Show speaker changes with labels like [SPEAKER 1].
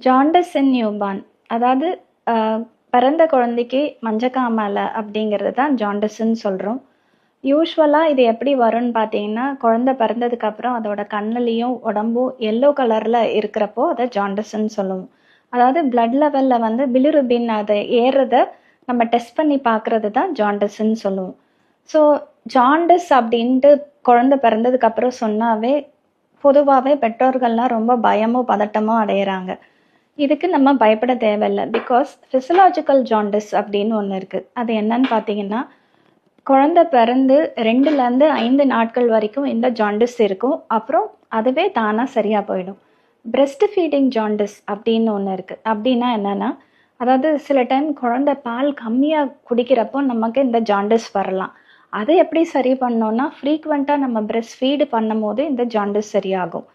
[SPEAKER 1] Jaundice இன் newborn, அதாவது பிறந்த குழந்தைக்கு மஞ்சக்காமாலை அப்படிங்கிறது தான் ஜாண்டஸ்ன்னு சொல்கிறோம். யூஸ்வலாக இது எப்படி வரும்னு பார்த்தீங்கன்னா, குழந்தை பிறந்ததுக்கப்புறம் அதோட கண்ணுலேயும் உடம்பும் எல்லோ கலரில் இருக்கிறப்போ அதை ஜாண்டஸ்ன்னு சொல்லுவோம். அதாவது பிளட் லெவலில் வந்து பிலிருபின் அதை ஏறுறத நம்ம டெஸ்ட் பண்ணி பார்க்குறது தான் ஜாண்டஸ்ன்னு சொல்லுவோம். ஸோ ஜாண்டஸ் அப்படின்ட்டு குழந்தை பிறந்ததுக்கப்புறம் சொன்னாவே பொதுவாகவே பெற்றோர்கள்லாம் ரொம்ப பயமும் பதட்டமும் அடையிறாங்க. இதுக்கு நம்ம பயப்பட தேவையில்லை. பிகாஸ் ஃபிசியலாஜிக்கல் ஜாண்டிஸ் அப்படின்னு ஒன்று இருக்குது. அது என்னன்னு பார்த்தீங்கன்னா, குழந்தை பிறந்து 2லேருந்து 5 நாட்கள் வரைக்கும் இந்த ஜாண்டிஸ் இருக்கும். அப்புறம் அதுவே தானாக சரியாக போயிடும். பிரெஸ்ட் ஃபீடிங் ஜாண்டிஸ் அப்படின்னு ஒன்று இருக்குது. அப்படின்னா என்னென்னா, அதாவது சில டைம் குழந்தை பால் கம்மியாக குடிக்கிறப்போ நமக்கு இந்த ஜாண்டிஸ் வரலாம். அதை எப்படி சரி பண்ணோன்னா, ஃப்ரீக்வெண்ட்டாக நம்ம பிரெஸ்ட் ஃபீடு பண்ணும் போது இந்த ஜாண்டிஸ் சரியாகும்.